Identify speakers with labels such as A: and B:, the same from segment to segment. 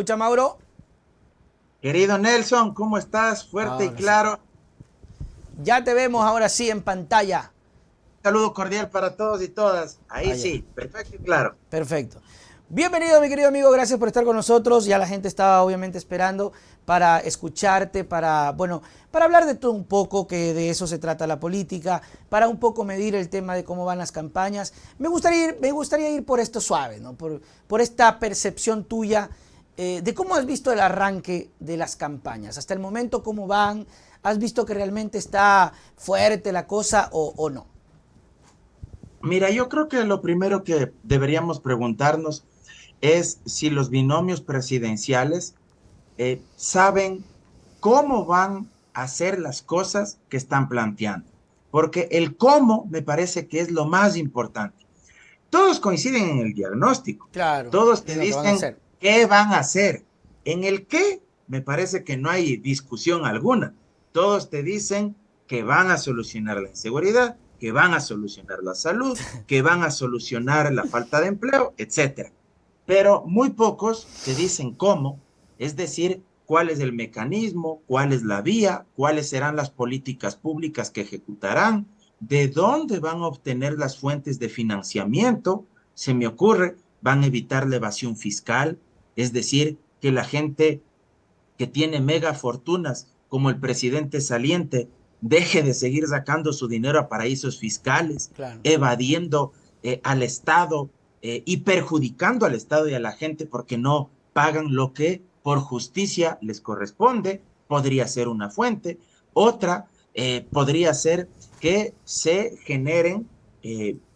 A: Escucha, Mauro.
B: Querido Nelson, ¿cómo estás? Fuerte y
A: Ahora sí.
B: claro.
A: Ya te vemos ahora sí en pantalla.
B: Saludo cordial para todos y todas. Ahí
A: Allá.
B: sí, perfecto y claro.
A: Perfecto. Bienvenido, mi querido amigo. Gracias por estar con nosotros. Ya la gente estaba obviamente esperando para escucharte, para hablar de todo un poco, que de eso se trata la política, para un poco medir el tema de cómo van las campañas. Me gustaría ir por esto suave, ¿no? Por esta percepción tuya de cómo has visto el arranque de las campañas. Hasta el momento, ¿cómo van? ¿Has visto que realmente está fuerte la cosa o no?
B: Mira, yo creo que lo primero que deberíamos preguntarnos es si los binomios presidenciales saben cómo van a hacer las cosas que están planteando. Porque el cómo me parece que es lo más importante. Todos coinciden en el diagnóstico.
A: Claro,
B: Todos te
A: en lo que van a
B: dicen
A: hacer.
B: qué van a hacer. En el qué, me parece que no hay discusión alguna. Todos te dicen que van a solucionar la inseguridad, que van a solucionar la salud, que van a solucionar la falta de empleo, etcétera. Pero muy pocos te dicen cómo, es decir, cuál es el mecanismo, cuál es la vía, cuáles serán las políticas públicas que ejecutarán, de dónde van a obtener las fuentes de financiamiento. Se me ocurre, van a evitar la evasión fiscal, es decir, que la gente que tiene mega fortunas, como el presidente saliente, deje de seguir sacando su dinero a paraísos fiscales,
A: Claro.
B: evadiendo al Estado y perjudicando al Estado y a la gente porque no pagan lo que por justicia les corresponde. Podría ser una fuente. Otra podría ser que se generen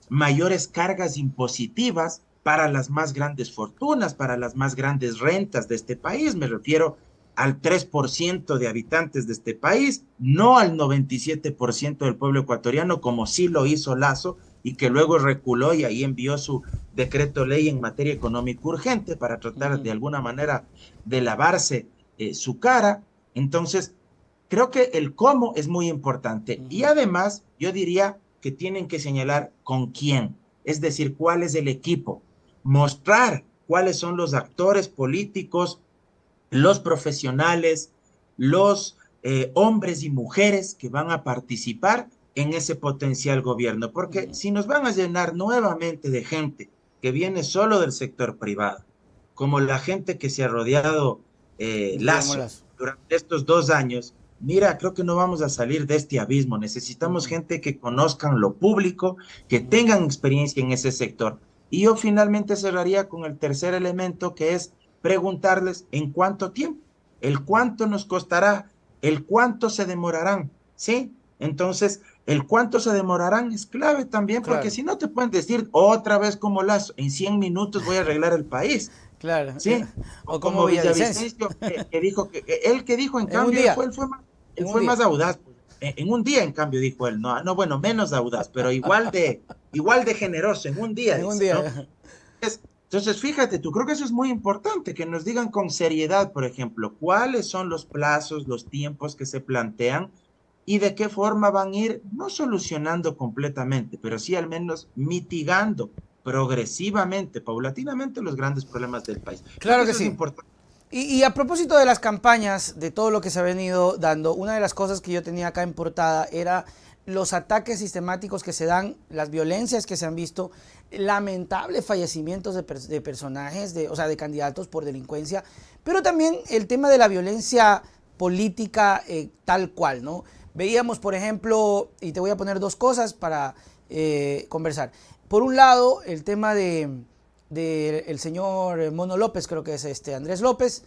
B: mayores cargas impositivas para las más grandes fortunas, para las más grandes rentas de este país. Me refiero al 3% de habitantes de este país, no al 97% del pueblo ecuatoriano, como sí lo hizo Lazo, y que luego reculó y ahí envió su decreto ley en materia económica urgente para tratar
A: Ujú,
B: de alguna manera de lavarse su cara. Entonces, creo que el cómo es muy importante. Y
A: ujú.
B: además, yo diría que tienen que señalar con quién, es decir, cuál es el equipo, mostrar cuáles son los actores políticos, los profesionales, los hombres y mujeres que van a participar en ese potencial gobierno. Porque
A: Ujú.
B: si nos van a llenar nuevamente de gente que viene solo del sector privado, como la gente que se ha rodeado
A: Guillermo
B: Lazo
A: Lazo.
B: durante estos 2 años, mira, creo que no vamos a salir de este abismo. Necesitamos
A: Ujú,
B: gente que conozcan lo público, que
A: ujú.
B: tengan experiencia en ese sector. Y yo finalmente cerraría con el tercer elemento, que es preguntarles en cuánto tiempo, el cuánto nos costará, el cuánto se demorarán, ¿sí? Entonces, el cuánto se demorarán es clave también, porque
A: Claro,
B: si no te pueden decir otra vez como Lazo, en 100 minutos voy a arreglar el país,
A: claro.
B: ¿sí?
A: O
B: O
A: como
B: como
A: Villavicencio.
B: Villavicencio, que dijo él que dijo, en
A: En un
B: cambio,
A: día.
B: él
A: En un
B: fue
A: día.
B: más audaz, pues. En un día, en cambio, dijo él, no, no, bueno, menos audaz, pero igual de generoso, en un día,
A: En un
B: dice, ¿no?
A: día.
B: Entonces, fíjate, tú creo que eso es muy importante, que nos digan con seriedad, por ejemplo, cuáles son los plazos, los tiempos que se plantean y de qué forma van a ir, no solucionando completamente, pero sí al menos mitigando progresivamente, paulatinamente los grandes problemas del país. Creo que
A: Claro que
B: eso es
A: sí.
B: importante.
A: Y a propósito de las campañas, de todo lo que se ha venido dando, una de las cosas que yo tenía acá en portada era los ataques sistemáticos que se dan, las violencias que se han visto, lamentables fallecimientos de personajes, o sea, de candidatos por delincuencia, pero también el tema de la violencia política tal cual, ¿no? Veíamos, por ejemplo, y te voy a poner dos cosas para conversar. Por un lado, el tema de el señor Mono López, creo que es Andrés López,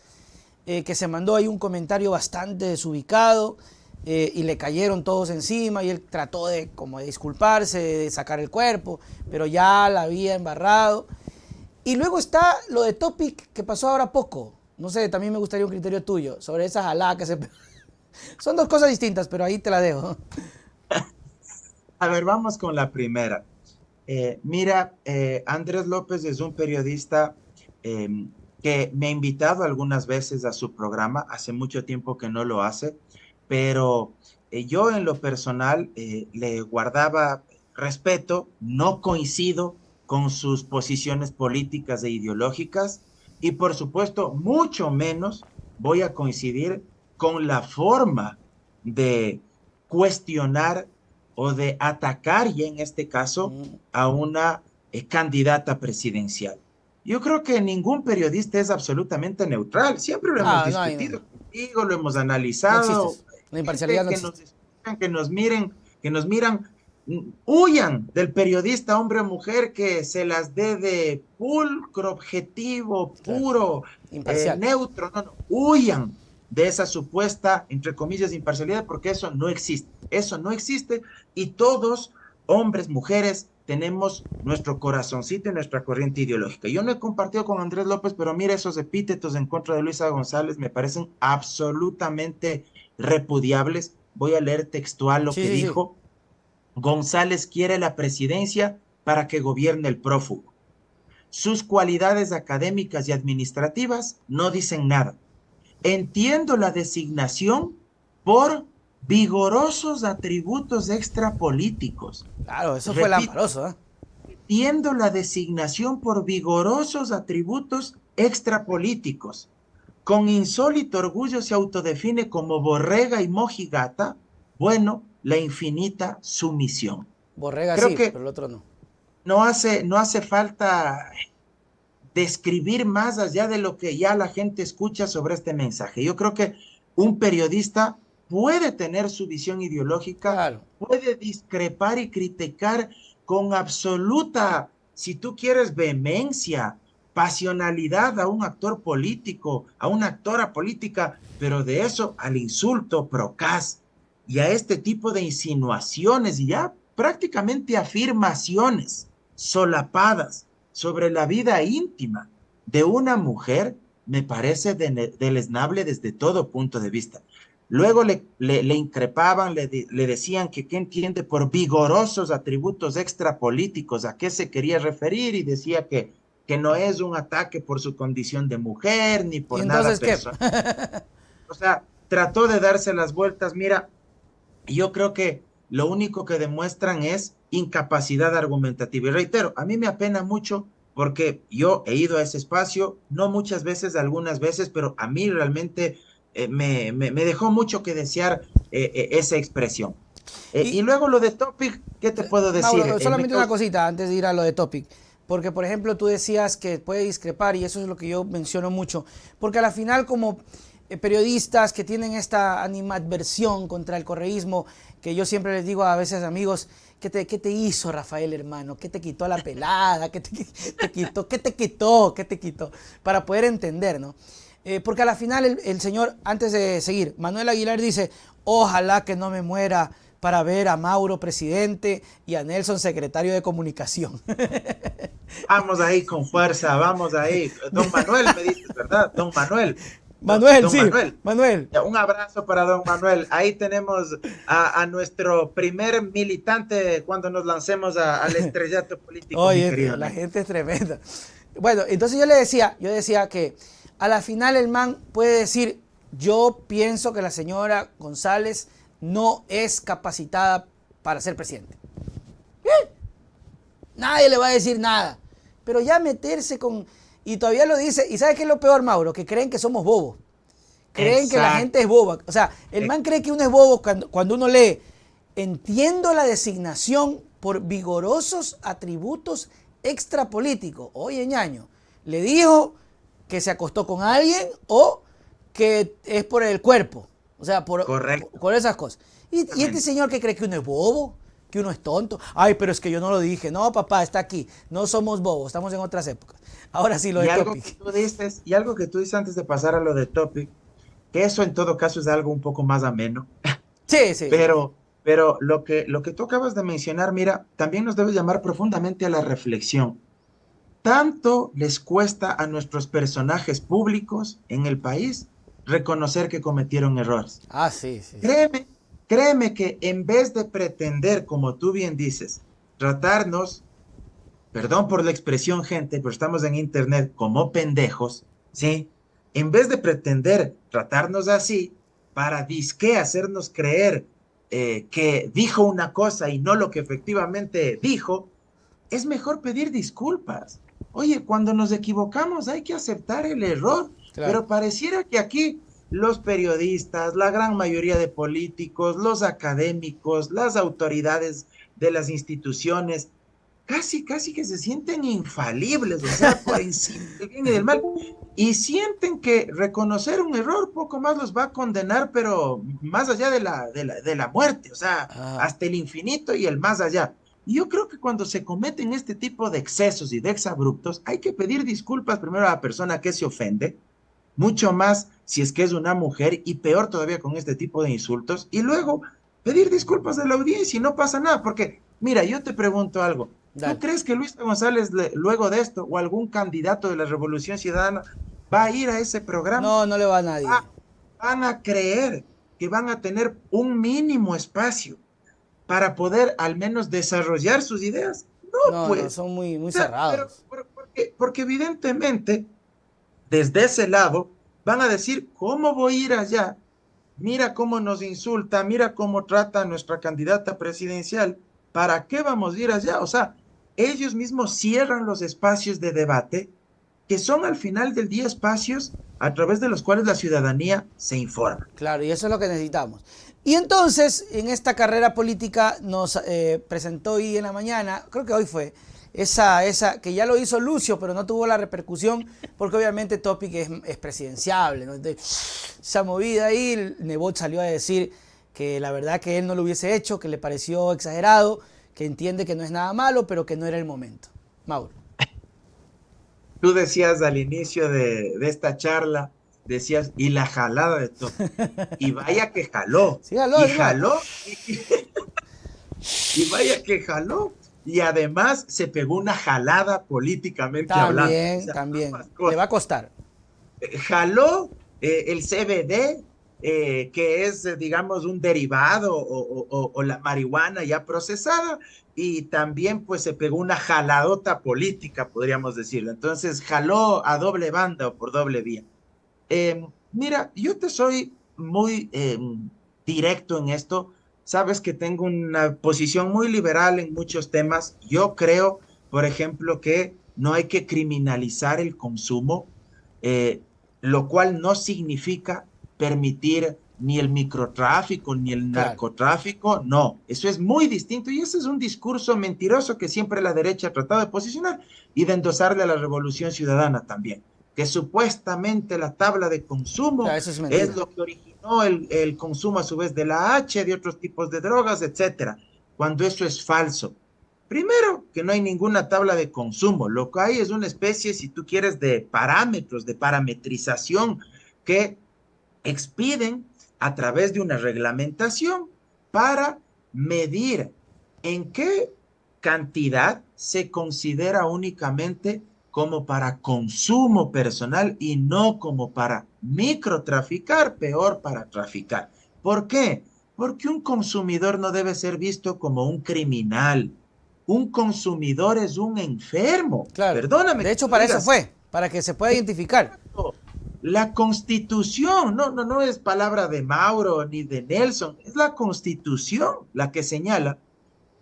A: que se mandó ahí un comentario bastante desubicado y le cayeron todos encima y él trató de como de disculparse, de sacar el cuerpo, pero ya la había embarrado. Y luego está lo de Topic que pasó ahora poco. No sé, también me gustaría un criterio tuyo sobre esa jalada que se... Son dos cosas distintas, pero ahí te la dejo.
B: A ver, vamos con la primera. Mira, Andrés López es un periodista eh, que me ha invitado algunas veces a su programa, hace mucho tiempo que no lo hace, pero yo en lo personal le guardaba respeto, no coincido con sus posiciones políticas e ideológicas, y por supuesto, mucho menos voy a coincidir con la forma de cuestionar o de atacar, y en este caso,
A: Mm.
B: a una candidata presidencial. Yo creo que ningún periodista es absolutamente neutral. Siempre lo hemos
A: Ah, no hay, no.
B: discutido contigo, lo hemos
A: No existe
B: analizado.
A: eso. La imparcialidad
B: Gente
A: no
B: que nos
A: existe.
B: escuchan, que nos miran, huyan del periodista hombre o mujer que se las dé de pulcro, objetivo,
A: Claro.
B: puro,
A: Imparcial.
B: neutro. No, no, huyan de esa supuesta, entre comillas, imparcialidad, porque eso no existe. Eso no existe y todos, hombres, mujeres, tenemos nuestro corazoncito y nuestra corriente ideológica. Yo no he compartido con Andrés López, pero mira, esos epítetos en contra de Luisa González me parecen absolutamente repudiables. Voy a leer textual lo
A: Sí,
B: que
A: sí, sí.
B: dijo. González quiere la presidencia para que gobierne el prófugo. Sus cualidades académicas y administrativas no dicen nada. Entiendo la designación por vigorosos atributos extrapolíticos.
A: Claro, eso fue
B: Repito,
A: lamparoso, ¿eh?
B: entiendo la designación por vigorosos atributos extrapolíticos. Con insólito orgullo se autodefine como borrega y mojigata, bueno, la infinita sumisión.
A: Borrega
B: Creo
A: sí,
B: que
A: pero el otro no.
B: no hace falta describir más allá de lo que ya la gente escucha sobre este mensaje. Yo creo que un periodista puede tener su visión ideológica,
A: Claro.
B: puede discrepar y criticar con absoluta, si tú quieres, vehemencia, pasionalidad a un actor político, a una actora política, pero de eso al insulto procaz y a este tipo de insinuaciones y ya prácticamente afirmaciones solapadas sobre la vida íntima de una mujer me parece deleznable desde todo punto de vista. Luego le increpaban, le decían que qué entiende por vigorosos atributos extrapolíticos, a qué se quería referir y decía que no es un ataque por su condición de mujer ni
A: ¿Y
B: por nada
A: entonces qué?
B: personal. O sea, trató de darse las vueltas. Mira, yo creo que lo único que demuestran es incapacidad argumentativa. Y reitero, a mí me apena mucho porque yo he ido a ese espacio, no muchas veces, algunas veces, pero a mí realmente me dejó mucho que desear esa expresión. Y
A: Y,
B: luego lo de Topic, ¿qué te puedo decir?
A: Mauro, solamente una cosita antes de ir a lo de Topic. Porque, por ejemplo, tú decías que puede discrepar y eso es lo que yo menciono mucho. Porque a la final, como periodistas que tienen esta animadversión contra el correísmo, que yo siempre les digo a veces amigos, qué te hizo Rafael, hermano? ¿Qué te quitó la pelada? ¿Te quitó? ¿Qué te quitó? ¿Qué te quitó? Para poder entender, ¿no? Porque a la final el señor, antes de seguir, Manuel Aguilar dice, ojalá que no me muera para ver a Mauro presidente y a Nelson secretario de comunicación.
B: Vamos ahí con fuerza, vamos ahí. Don Manuel, me dices, ¿verdad? Don Manuel.
A: Manuel,
B: Don
A: sí,
B: Manuel.
A: Manuel.
B: Un abrazo para don Manuel. Ahí tenemos a nuestro primer militante cuando nos lancemos al estrellato político, mi querido
A: Oye, la
B: Nelson.
A: gente es tremenda. Bueno, entonces yo decía que a la final el man puede decir, yo pienso que la señora González no es capacitada para ser presidente. Nadie le va a decir nada. Pero ya meterse con... Y todavía lo dice. ¿Y sabes qué es lo peor, Mauro? Que creen que somos bobos. Creen que la gente
B: Exacto.
A: es boba. O sea, el man cree que uno es bobo cuando uno lee. Entiendo la designación por vigorosos atributos extrapolíticos. Oye, ñaño, le dijo que se acostó con alguien o que es por el cuerpo. O sea,
B: Correcto.
A: por esas cosas. Y este
B: Exactamente.
A: señor que cree que uno es bobo, que uno es tonto. Ay, pero es que yo no lo dije. No, papá, está aquí. No somos bobos, estamos en otras épocas. Ahora sí, lo de Topic.
B: Y algo que tú dices antes de pasar a lo de Topic, que eso en todo caso es algo un poco más ameno,
A: Sí, sí, sí.
B: pero lo que tú acabas de mencionar, mira, también nos debe llamar profundamente a la reflexión. Tanto les cuesta a nuestros personajes públicos en el país reconocer que cometieron errores.
A: Ah, sí, sí, sí.
B: Créeme, créeme que en vez de pretender, como tú bien dices, tratarnos, perdón por la expresión, gente, pero estamos en internet como pendejos, ¿sí? En vez de pretender tratarnos así, para disque hacernos creer que dijo una cosa y no lo que efectivamente dijo, es mejor pedir disculpas. Oye, cuando nos equivocamos hay que aceptar el error,
A: Claro.
B: pero pareciera que aquí los periodistas, la gran mayoría de políticos, los académicos, las autoridades de las instituciones, casi que se sienten infalibles, o sea, por encima del bien y del mal, y sienten que reconocer un error poco más los va a condenar, pero más allá de la muerte, o sea,
A: Ah,
B: hasta el infinito y el más allá. Y yo creo que cuando se cometen este tipo de excesos y de exabruptos, hay que pedir disculpas primero a la persona que se ofende, mucho más si es que es una mujer y peor todavía con este tipo de insultos, y luego pedir disculpas de la audiencia y no pasa nada, porque mira, yo te pregunto algo, ¿tú
A: dale.
B: crees que Luis González luego de esto o algún candidato de la Revolución Ciudadana va a ir a ese programa?
A: No, no le va a nadie.
B: Va- Van a creer que van a tener un mínimo espacio para poder al menos desarrollar sus ideas. No,
A: No, no,
B: pues.
A: son muy,
B: O
A: muy
B: sea, pero
A: cerrados.
B: porque evidentemente desde ese lado van a decir, ¿cómo voy a ir allá? Mira cómo nos insulta, mira cómo trata a nuestra candidata presidencial. ¿Para qué vamos a ir allá? O sea, ellos mismos cierran los espacios de debate que son al final del día espacios a través de los cuales la ciudadanía se informa.
A: Claro, y eso es lo que necesitamos. Y entonces, en esta carrera política nos presentó hoy en la mañana, creo que hoy fue, esa que ya lo hizo Lucio, pero no tuvo la repercusión, porque obviamente Topic es presidenciable, ¿no? Entonces, esa movida ahí, Nebot salió a decir que la verdad que él no lo hubiese hecho, que le pareció exagerado, que entiende que no es nada malo, pero que no era el momento. Mauro.
B: Tú decías al inicio de esta charla, decías, y la jalada de Top. Y vaya que jaló,
A: Sí, aló,
B: y
A: es más.
B: jaló, y vaya que jaló. Y además se pegó una jalada políticamente hablando. O
A: También,
B: sea,
A: también.
B: ambas
A: Le va a
B: cosas.
A: costar.
B: Jaló el CBD, que es, digamos, un derivado o la marihuana ya procesada, y también pues se pegó una jaladota política, podríamos decirlo. Entonces jaló a doble banda o por doble vía. Mira, yo te soy muy directo en esto. Sabes que tengo una posición muy liberal en muchos temas. Yo creo, por ejemplo, que no hay que criminalizar el consumo, eh, lo cual no significa permitir ni el microtráfico ni el
A: Claro.
B: narcotráfico. No, eso es muy distinto y ese es un discurso mentiroso que siempre la derecha ha tratado de posicionar y de endosarle a la revolución ciudadana también, que supuestamente la tabla de consumo
A: Claro, eso es
B: es
A: mentira.
B: lo que originó el consumo a su vez de la H, de otros tipos de drogas, etcétera, cuando eso es falso. Primero, que no hay ninguna tabla de consumo, lo que hay es una especie, si tú quieres, de parámetros, de parametrización que expiden a través de una reglamentación para medir en qué cantidad se considera únicamente como para consumo personal y no como para microtraficar, peor para traficar. ¿Por qué? Porque un consumidor no debe ser visto como un criminal. Un consumidor es un enfermo.
A: Claro.
B: Perdóname
A: De
B: que te
A: hecho,
B: lo
A: para eso
B: digas.
A: fue, para que se pueda identificar.
B: La Constitución, no es palabra de Mauro ni de Nelson, es la Constitución la que señala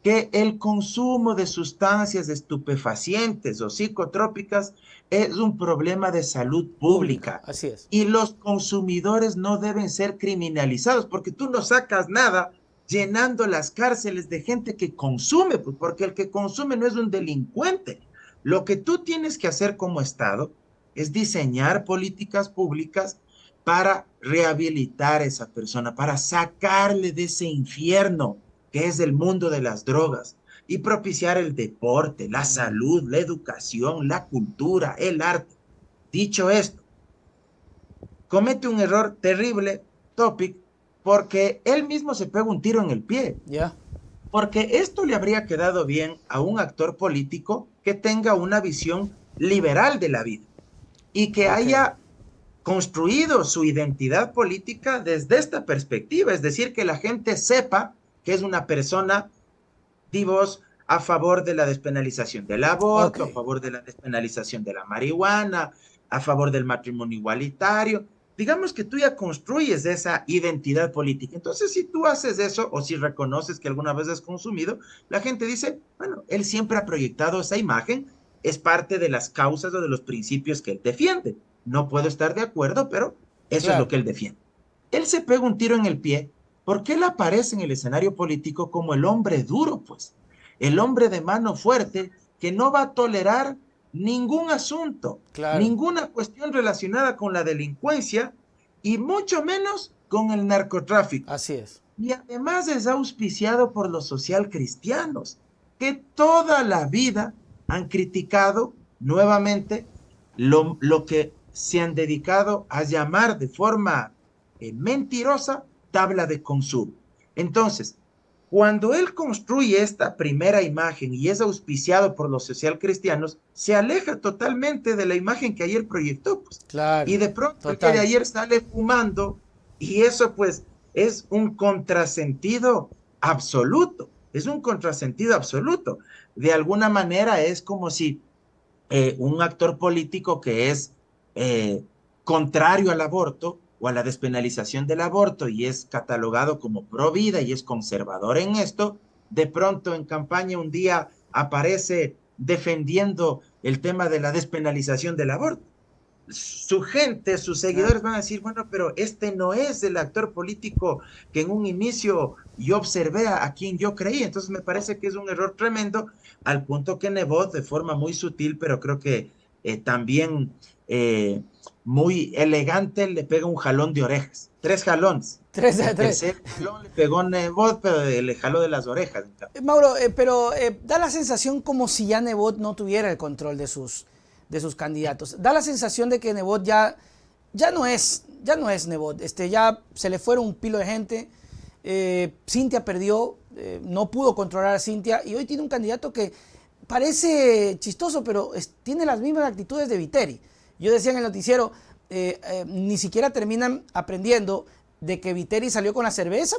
B: que el consumo de sustancias estupefacientes o psicotrópicas es un problema de salud
A: Pública,
B: pública
A: así es.
B: y los consumidores no deben ser criminalizados porque tú no sacas nada llenando las cárceles de gente que consume, pues porque el que consume no es un delincuente. Lo que tú tienes que hacer como Estado es diseñar políticas públicas para rehabilitar a esa persona, para sacarle de ese infierno que es el mundo de las drogas, y propiciar el deporte, la salud, la educación, la cultura, el arte. Dicho esto, comete un error terrible, Topic, porque él mismo se pega un tiro en el pie,
A: ¿Ya?
B: porque esto le habría quedado bien a un actor político que tenga una visión liberal de la vida y que
A: Ok.
B: haya construido su identidad política desde esta perspectiva, es decir, que la gente sepa que es una persona, divos, a favor de la despenalización del
A: Ok.
B: aborto, a favor de la despenalización de la marihuana, a favor del matrimonio igualitario. Digamos que tú ya construyes esa identidad política. Entonces, si tú haces eso o si reconoces que alguna vez has consumido, la gente dice, bueno, él siempre ha proyectado esa imagen, es parte de las causas o de los principios que él defiende. No puedo estar de acuerdo, pero eso es lo que él defiende. Él se pega un tiro en el pie porque él aparece en el escenario político como el hombre duro, pues, el hombre de mano fuerte que no va a tolerar ningún asunto, ninguna cuestión relacionada con la delincuencia y mucho menos con el narcotráfico.
A: Así es.
B: Y además es auspiciado por los socialcristianos, que toda la vida han criticado nuevamente lo que se han dedicado a llamar de forma mentirosa tabla de consumo. Entonces, cuando él construye esta primera imagen y es auspiciado por los socialcristianos, se aleja totalmente de la imagen que ayer proyectó. Pues.
A: Claro,
B: Y de pronto el que de ayer sale fumando y eso pues es un contrasentido absoluto. Es un contrasentido absoluto. De alguna manera es como si un actor político que es contrario al aborto o a la despenalización del aborto y es catalogado como pro vida y es conservador en esto, de pronto en campaña un día aparece defendiendo el tema de la despenalización del aborto. Su gente, sus seguidores van a decir, bueno, pero este no es el actor político que en un inicio yo observé a quien yo creí. Entonces me parece que es un error tremendo, al punto que Nebot, de forma muy sutil, pero creo que también muy elegante, le pega un jalón de orejas. 3 jalones. El tercer jalón le pegó Nebot, pero le jaló de las orejas.
A: Mauro, pero da la sensación como si ya Nebot no tuviera el control de sus candidatos. Da la sensación de que Nebot ya no es Nebot. Ya se le fueron un pilo de gente. Cintia perdió, no pudo controlar a Cintia y hoy tiene un candidato que parece chistoso, pero tiene las mismas actitudes de Viteri. Yo decía en el noticiero, ni siquiera terminan aprendiendo de que Viteri salió con la cerveza.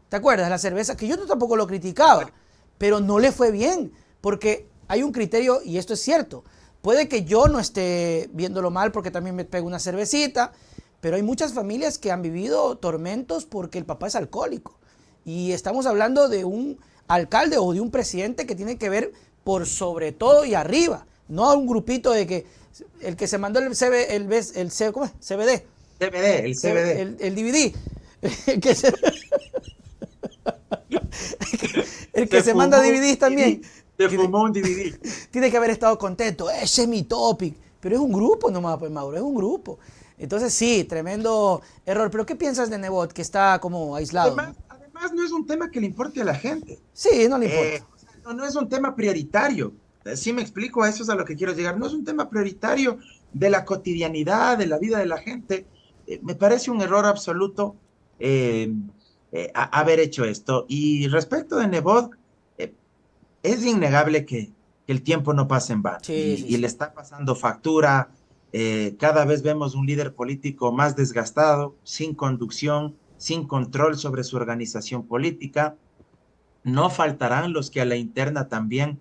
A: ¿Te acuerdas? La cerveza, que yo tampoco lo criticaba, pero no le fue bien, porque hay un criterio, y esto es cierto. Puede que yo no esté viéndolo mal porque también me pego una cervecita, pero hay muchas familias que han vivido tormentos porque el papá es alcohólico. Y estamos hablando de un alcalde o de un presidente que tiene que ver por sobre todo y arriba, no a un grupito de que el que se mandó el ¿cómo es? CBD.
B: El CBD.
A: El DVD. El que se manda DVDs también.
B: Se fumó un DVD.
A: Tiene que haber estado contento. Ese es mi topic. Pero es un grupo nomás, pues, Mauro, es un grupo. Entonces, sí, tremendo error. ¿Pero qué piensas de Nebot, que está como aislado?
B: Además, no es un tema que le importe a la gente.
A: Sí, no le importa.
B: No es un tema prioritario. Sí me explico, a eso es a lo que quiero llegar. No es un tema prioritario de la cotidianidad, de la vida de la gente. Me parece un error absoluto haber hecho esto. Y respecto de Nebot, es innegable que el tiempo no pasa en vano. Y le está pasando factura. Cada vez vemos un líder político más desgastado, sin conducción, sin control sobre su organización política. No faltarán los que a la interna también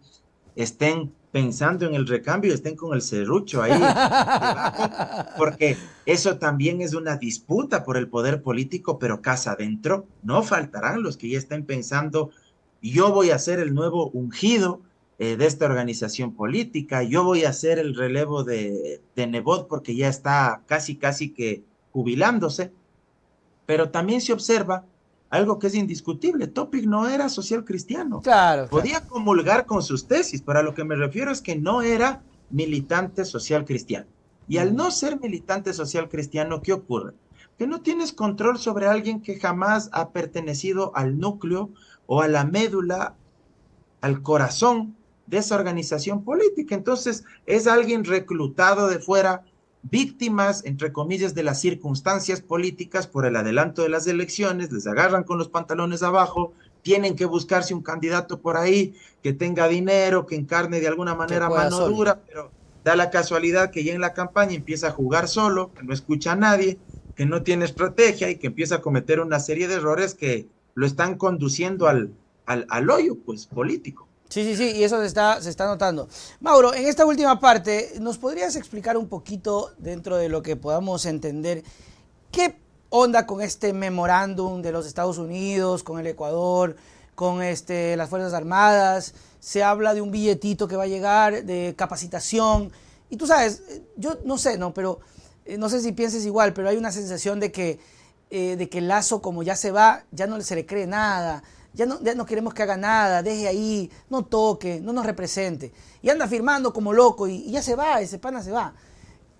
B: estén pensando en el recambio, estén con el serrucho ahí debajo, porque eso también es una disputa por el poder político, pero casa adentro. No faltarán los que ya estén pensando, yo voy a ser el nuevo ungido de esta organización política, yo voy a hacer el relevo de Nebot porque ya está casi que jubilándose, pero también se observa algo que es indiscutible. Topic no era social cristiano.
A: Claro.
B: Podía comulgar con sus tesis, pero a lo que me refiero es que no era militante social cristiano. Y al no ser militante social cristiano, ¿qué ocurre? Que no tienes control sobre alguien que jamás ha pertenecido al núcleo o a la médula, al corazón de esa organización política. Entonces, es alguien reclutado de fuera, víctimas, entre comillas, de las circunstancias políticas por el adelanto de las elecciones, les agarran con los pantalones abajo, tienen que buscarse un candidato por ahí que tenga dinero, que encarne de alguna manera mano dura, pero da la casualidad que ya en la campaña empieza a jugar solo, que no escucha a nadie, que no tiene estrategia y que empieza a cometer una serie de errores que lo están conduciendo al hoyo, pues, político.
A: Sí, y eso se está notando. Mauro, en esta última parte, ¿nos podrías explicar un poquito, dentro de lo que podamos entender, qué onda con este memorándum de los Estados Unidos, con el Ecuador, con las Fuerzas Armadas, se habla de un billetito que va a llegar, de capacitación. Y tú sabes, yo no sé, ¿no? Pero no sé si pienses igual, pero hay una sensación de que Lazo, como ya se va, ya no se le cree nada. Ya no queremos que haga nada, deje ahí, no toque, no nos represente. Y anda firmando como loco y ya se va, ese pana se va.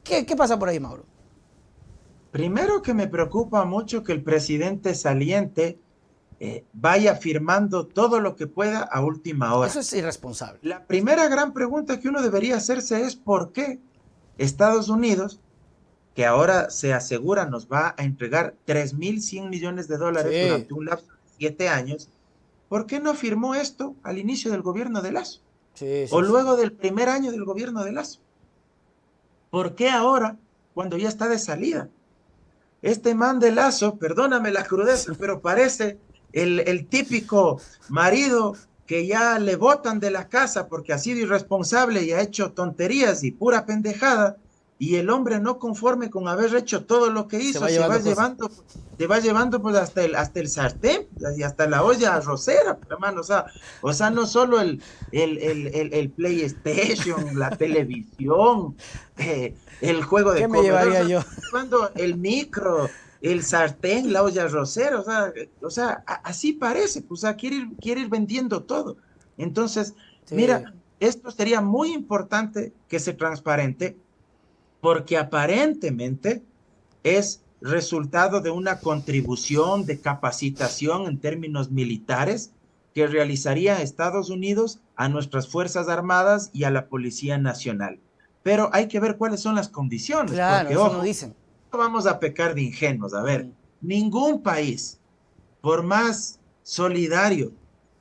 A: ¿Qué pasa por ahí, Mauro?
B: Primero que me preocupa mucho que el presidente saliente vaya firmando todo lo que pueda a última
A: Eso
B: hora.
A: es irresponsable.
B: La primera gran pregunta que uno debería hacerse es ¿por qué Estados Unidos, que ahora se asegura nos va a entregar 3.100 millones de dólares
A: Sí,
B: durante un lapso de 7 años, ¿por qué no firmó esto al inicio del gobierno de Lazo
A: sí,
B: o
A: sí, sí.
B: luego del primer año del gobierno de Lazo? ¿Por qué ahora, cuando ya está de salida? Este man de Lazo, perdóname la crudeza, pero parece el típico marido que ya le botan de la casa porque ha sido irresponsable y ha hecho tonterías y pura pendejada, y el hombre no conforme con haber hecho todo lo que
A: Se
B: hizo,
A: va llevando cosas.
B: se va llevando pues hasta el sartén y hasta la olla arrocera, hermano, o sea, no solo el PlayStation, la televisión, el juego de
A: ¿Qué me
B: comedor, o
A: llevaría
B: sea,
A: yo?
B: llevando el micro, el sartén, la olla arrocera, así parece, pues, o sea, quiere ir vendiendo todo. Entonces,
A: Sí.
B: mira, esto sería muy importante que se transparente porque aparentemente es resultado de una contribución de capacitación en términos militares que realizaría Estados Unidos a nuestras Fuerzas Armadas y a la Policía Nacional. Pero hay que ver cuáles son las condiciones,
A: Claro,
B: porque,
A: eso no
B: ojo,
A: dicen.
B: no vamos a pecar de ingenuos. A ver,
A: Mm.
B: ningún país, por más solidario,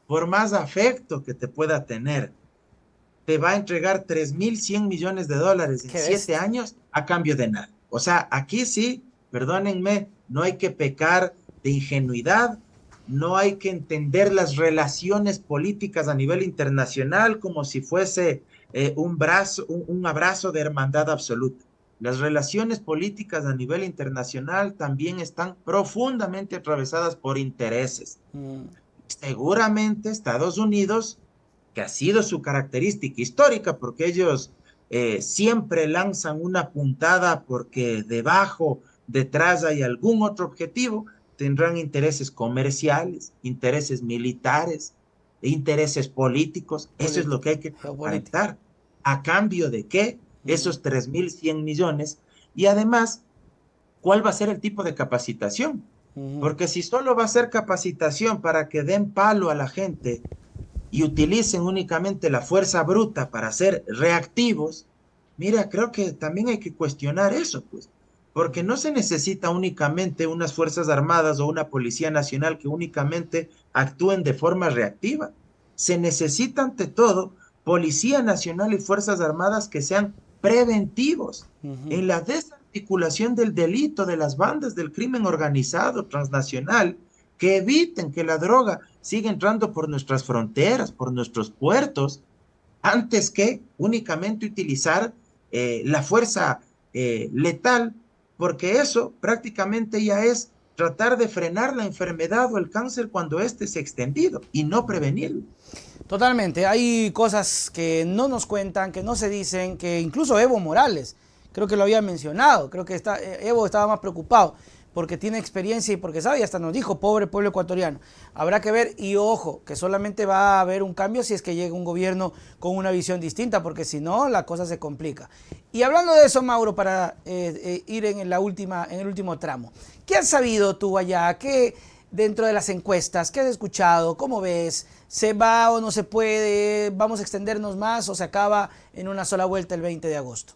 B: por más afecto que te pueda tener, te va a entregar 3.100 millones de dólares en
A: Qué
B: 7
A: bestia.
B: años a cambio de nada. O sea, aquí sí, perdónenme, no hay que pecar de ingenuidad, no hay que entender las relaciones políticas a nivel internacional como si fuese un abrazo de hermandad absoluta. Las relaciones políticas a nivel internacional también están profundamente atravesadas por intereses.
A: Mm.
B: Seguramente Estados Unidos, que ha sido su característica histórica, porque ellos siempre lanzan una puntada porque debajo, detrás hay algún otro objetivo, tendrán intereses comerciales, intereses militares, intereses políticos. Eso es lo que hay que
A: Geopolítica.
B: transparentar. ¿A cambio de qué?
A: Mm.
B: Esos 3.100 millones. Y además, ¿cuál va a ser el tipo de capacitación?
A: Ujú.
B: Porque si solo va a ser capacitación para que den palo a la gente y utilicen únicamente la fuerza bruta para ser reactivos, mira, creo que también hay que cuestionar eso, pues, porque no se necesita únicamente unas fuerzas armadas o una policía nacional que únicamente actúen de forma reactiva. Se necesita ante todo policía nacional y fuerzas armadas que sean preventivos
A: Ujú.
B: en la desarticulación del delito de las bandas del crimen organizado transnacional que eviten que la droga siga entrando por nuestras fronteras, por nuestros puertos, antes que únicamente utilizar la fuerza letal, porque eso prácticamente ya es tratar de frenar la enfermedad o el cáncer cuando éste se ha extendido y no prevenirlo.
A: Totalmente. Hay cosas que no nos cuentan, que no se dicen, que incluso Evo Morales, creo que lo había mencionado, creo que Evo estaba más preocupado porque tiene experiencia y porque sabe, y hasta nos dijo, pobre pueblo ecuatoriano. Habrá que ver, y ojo, que solamente va a haber un cambio si es que llega un gobierno con una visión distinta, porque si no, la cosa se complica. Y hablando de eso, Mauro, para ir en el último tramo, ¿qué has sabido tú allá? ¿Qué dentro de las encuestas? ¿Qué has escuchado? ¿Cómo ves? ¿Se va o no se puede? ¿Vamos a extendernos más o se acaba en una sola vuelta el 20 de agosto?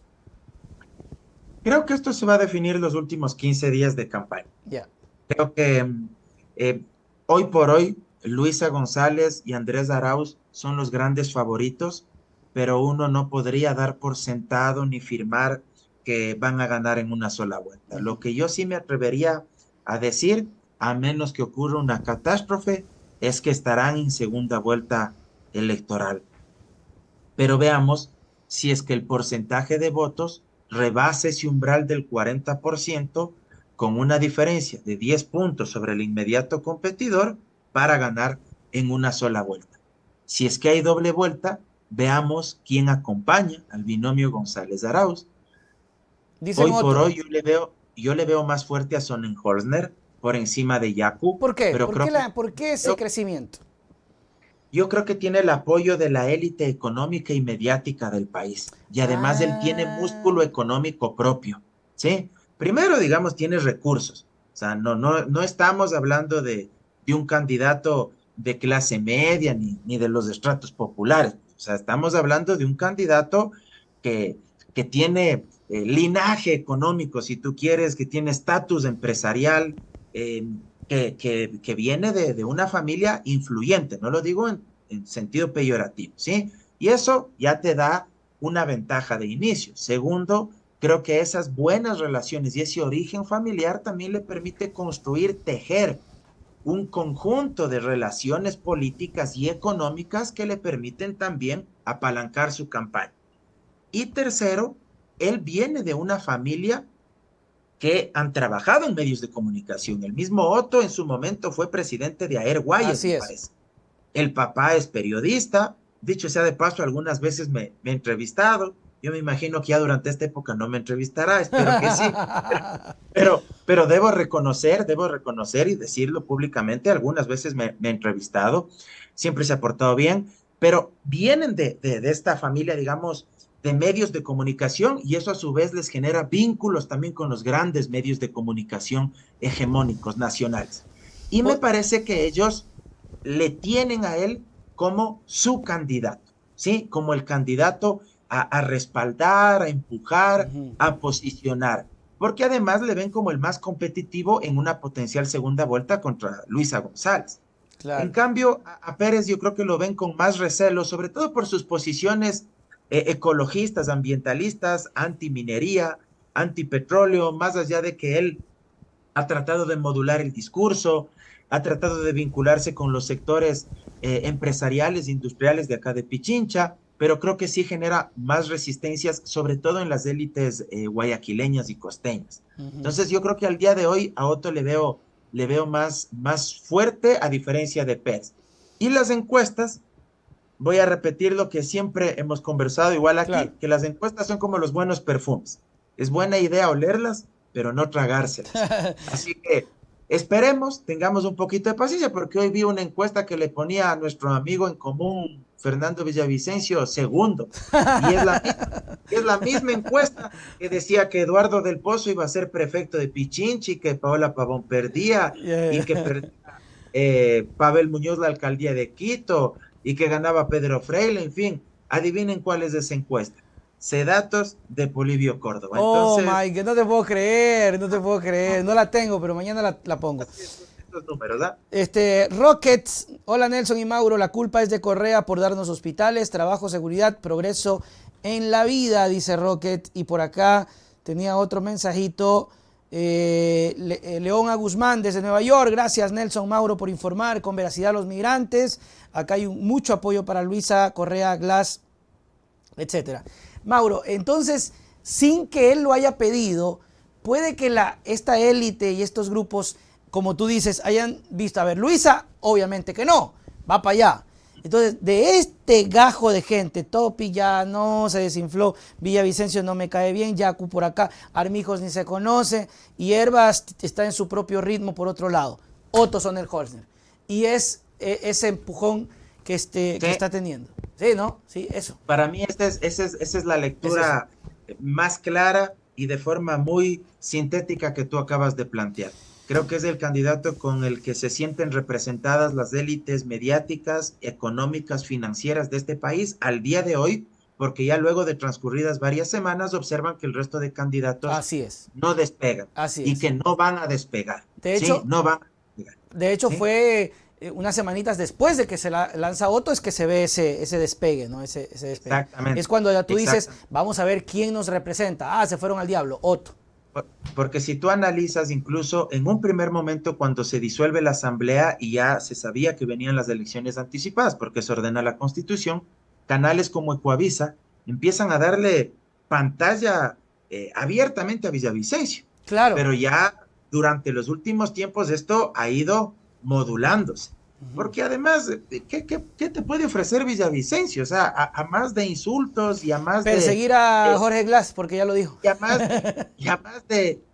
B: Creo que esto se va a definir los últimos 15 días de campaña.
A: Ya.
B: Creo que eh, hoy por hoy Luisa González y Andrés Arauz son los grandes favoritos, pero uno no podría dar por sentado ni firmar que van a ganar en una sola vuelta. Lo
A: Ujú.
B: que yo sí me atrevería a decir, a menos que ocurra una catástrofe, es que estarán en segunda vuelta electoral. Pero veamos si es que el porcentaje de votos rebase ese umbral del 40% con una diferencia de 10 puntos sobre el inmediato competidor para ganar en una sola vuelta. Si es que hay doble vuelta, veamos quién acompaña al binomio González Arauz.
A: Dicen
B: Hoy por
A: otro.
B: hoy yo le veo más fuerte a Sonnenholzner por encima de Yacu,
A: ¿Por qué?
B: pero creo que
A: ¿Por qué ese
B: yo,
A: crecimiento?
B: yo creo que tiene el apoyo de la élite económica y mediática del país. Y además él tiene
A: Ah,
B: músculo económico propio, ¿sí? Primero, digamos, tiene recursos. O sea, no estamos hablando de un candidato de clase media ni de los estratos populares. O sea, estamos hablando de un candidato que, que tiene linaje económico, si tú quieres, que tiene estatus empresarial, eh, que viene de una familia influyente, no lo digo en sentido peyorativo, ¿sí? Y eso ya te da una ventaja de inicio. Segundo, creo que esas buenas relaciones y ese origen familiar también le permite construir, tejer un conjunto de relaciones políticas y económicas que le permiten también apalancar su campaña. Y tercero, él viene de una familia que han trabajado en medios de comunicación. El mismo Otto en su momento fue presidente de Airwires,
A: así
B: me
A: es.
B: parece. El papá es periodista, dicho sea de paso, algunas veces me ha entrevistado. Yo me imagino que ya durante esta época no me entrevistará, espero que sí, pero debo reconocer y decirlo públicamente, algunas veces me ha entrevistado, siempre se ha portado bien, pero vienen de esta familia, digamos, de medios de comunicación y eso a su vez les genera vínculos también con los grandes medios de comunicación hegemónicos nacionales. Y me
A: Po-
B: parece que ellos le tienen a él como su candidato, ¿sí? Como el candidato a respaldar, a empujar,
A: Ujú,
B: a posicionar, porque además le ven como el más competitivo en una potencial segunda vuelta contra Luisa González. En
A: claro.
B: cambio, a Pérez yo creo que lo ven con más recelo, sobre todo por sus posiciones ecologistas, ambientalistas, antiminería, antipetróleo, más allá de que él ha tratado de modular el discurso, ha tratado de vincularse con los sectores empresariales, industriales de acá de Pichincha, pero creo que sí genera más resistencias, sobre todo en las élites guayaquileñas y costeñas.
A: Ujú.
B: Entonces yo creo que al día de hoy a Otto le veo más fuerte a diferencia de Pérez. Y las encuestas, voy a repetir lo que siempre hemos conversado igual
A: Claro.
B: aquí, que las encuestas son como los buenos perfumes. Es buena idea olerlas, pero no tragárselas. Así que esperemos, tengamos un poquito de paciencia, porque hoy vi una encuesta que le ponía a nuestro amigo en común, Fernando Villavicencio, segundo, y es la misma encuesta que decía que Eduardo del Pozo iba a ser prefecto de Pichinchi, que Paola Pavón perdía, y que
A: Yeah.
B: perdía Pavel Muñoz la alcaldía de Quito y que ganaba Pedro Freire, en fin, adivinen cuál es esa encuesta. Sedatos de Polibio Córdoba.
A: Oh
B: Entonces,
A: my God, no te puedo creer, no te puedo creer. No la tengo, pero mañana la pongo.
B: así estos números, ¿ah?
A: Rockets, hola Nelson y Mauro, la culpa es de Correa por darnos hospitales, trabajo, seguridad, progreso en la vida, dice Rocket. Y por acá tenía otro mensajito. León A. Guzmán desde Nueva York, gracias Nelson Mauro por informar con veracidad a los migrantes. Acá hay mucho apoyo para Luisa Correa Glass, etcétera. Mauro, entonces, sin que él lo haya pedido, puede que esta élite y estos grupos, como tú dices, hayan visto, a ver, Luisa, obviamente que no, va para allá. Entonces, de este gajo de gente, Topi ya no se desinfló, Villavicencio no me cae bien, Yacu por acá, Armijos ni se conoce, y Herbas está en su propio ritmo por otro lado, Otto Sonnenholzner. Y es ese empujón que
B: Sí,
A: está teniendo. Sí, ¿no? Sí, eso.
B: para mí esa es la
A: Es eso.
B: lectura más clara y de forma muy sintética que tú acabas de plantear. Creo que es el candidato con el que se sienten representadas las élites mediáticas, económicas, financieras de este país al día de hoy, porque ya luego de transcurridas varias semanas observan que el resto de candidatos
A: Así es.
B: no despegan
A: Así
B: y
A: es.
B: que no van a despegar,
A: De
B: ¿sí?
A: hecho,
B: No van a despegar,
A: de hecho
B: ¿sí?
A: fue unas semanitas después de que se lanza Otto es que se ve ese despegue, ¿no? Ese despegue. Es
B: Exactamente,
A: cuando ya tú dices,
B: exactamente.
A: vamos a ver quién nos representa. Ah, se fueron al diablo, Otto.
B: Porque si tú analizas incluso en un primer momento cuando se disuelve la asamblea y ya se sabía que venían las elecciones anticipadas porque se ordena la constitución, canales como Ecuavisa empiezan a darle pantalla abiertamente a Villavicencio.
A: Claro.
B: Pero ya durante los últimos tiempos esto ha ido modulándose. Porque además, ¿qué te puede ofrecer Villavicencio? O sea, a más de insultos y a más
A: Perseguir a Jorge Glass, porque ya lo dijo.
B: y a más,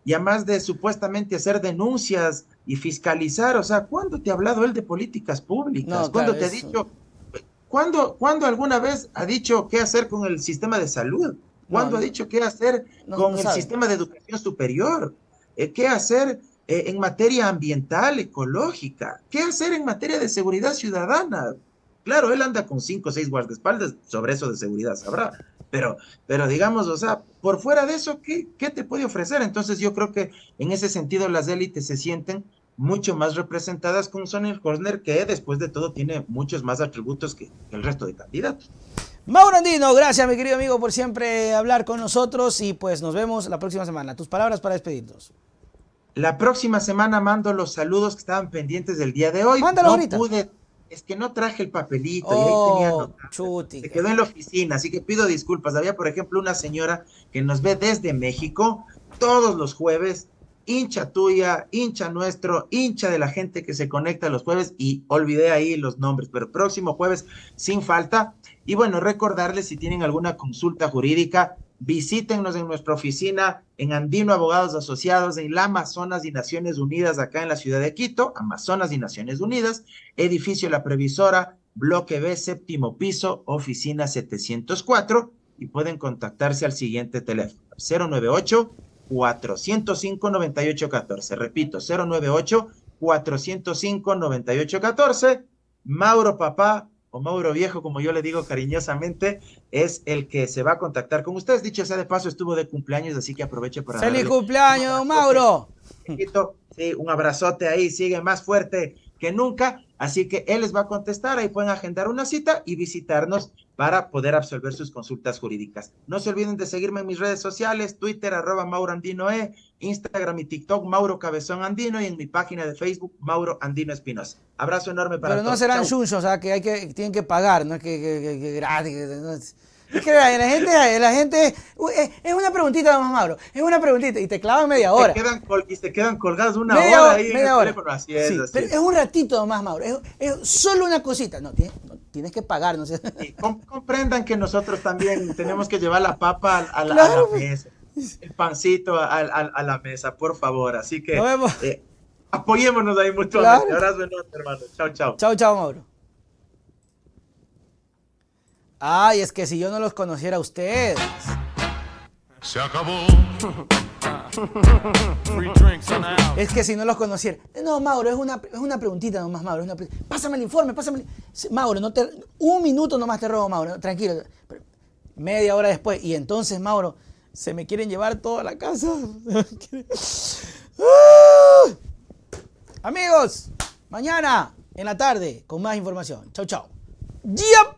B: y a más de supuestamente hacer denuncias y fiscalizar. O sea, ¿cuándo te ha hablado él de políticas públicas?
A: No,
B: ¿Cuándo
A: claro,
B: te ha
A: eso.
B: dicho, cuándo alguna vez ha dicho qué hacer con el sistema de salud?
A: No,
B: ¿Cuándo ha dicho qué hacer
A: no
B: con el
A: sabe.
B: sistema de educación superior? ¿Qué hacer en materia ambiental, ecológica? ¿Qué hacer en materia de seguridad ciudadana? Claro, él anda con 5 o 6 guardaespaldas, sobre eso de seguridad sabrá, pero, pero digamos, o sea, por fuera de eso, ¿qué te puede ofrecer? Entonces yo creo que en ese sentido las élites se sienten mucho más representadas con Sonny Horner, que después de todo tiene muchos más atributos que el resto de candidatos.
A: Mauro Andino, gracias mi querido amigo por siempre hablar con nosotros y pues nos vemos la próxima semana. Tus palabras para despedirnos.
B: La próxima semana mando los saludos que estaban pendientes del día de hoy.
A: Mándalos
B: No
A: ahorita.
B: pude, es que no traje el papelito y ahí tenía
A: Oh,
B: anotado. Se
A: chutica.
B: quedó en la oficina, así que pido disculpas. Había, por ejemplo, una señora que nos ve desde México todos los jueves, hincha tuya, hincha nuestro, hincha de la gente que se conecta los jueves y olvidé ahí los nombres, pero próximo jueves sin falta. Y bueno, recordarles si tienen alguna consulta jurídica, visítennos en nuestra oficina en Andino Abogados Asociados en la Amazonas y Naciones Unidas, acá en la ciudad de Quito, Amazonas y Naciones Unidas, edificio La Previsora, bloque B, séptimo piso, oficina 704, y pueden contactarse al siguiente teléfono, 098-405-9814. Repito, 098-405-9814. Mauro Papá o Mauro Viejo, como yo le digo cariñosamente, es el que se va a contactar con ustedes. Dicho sea de paso, estuvo de cumpleaños, así que aprovecho para
A: ¡Feliz
B: darle un
A: cumpleaños,
B: abrazote.
A: Mauro!
B: Sí, un abrazote ahí, sigue más fuerte que nunca, así que él les va a contestar, ahí pueden agendar una cita y visitarnos para poder absolver sus consultas jurídicas. No se olviden de seguirme en mis redes sociales, Twitter, @MauroAndinoe, Instagram y TikTok, Mauro Cabezón Andino, y en mi página de Facebook, Mauro Andino Espinosa. Abrazo enorme para
A: Pero no
B: todos.
A: serán
B: Chau.
A: chunchos, o sea, tienen que pagar, no es que gratis. No es que la gente, es una preguntita, nomás, Mauro, es una preguntita, y te clavan media hora.
B: Y se quedan colgados una hora ahí en el
A: media hora.
B: teléfono. Así es,
A: Sí,
B: así
A: pero
B: es.
A: es un ratito nomás, Mauro, es solo una cosita. No, tienes que pagar, no sé.
B: Y comprendan que nosotros también tenemos que llevar la papa a la
A: Claro,
B: mesa, el pancito a la mesa, por favor. Así
A: nos
B: que
A: vemos.
B: apoyémonos ahí mutuamente.
A: Claro.
B: Abrazo enorme, hermano. Chao, chao.
A: Chao, chao, Mauro. Ay, es que si yo no los conociera a ustedes.
C: Se acabó. Free drinks in the house.
A: Es que si no los conociera. No, Mauro, es una preguntita nomás, Mauro. Pásame el informe, Mauro, un minuto nomás te robo, Mauro. Tranquilo. Media hora después. Y entonces, Mauro, se me quieren llevar toda la casa. Amigos, mañana en la tarde con más información. Chau, chau. ¡Yep!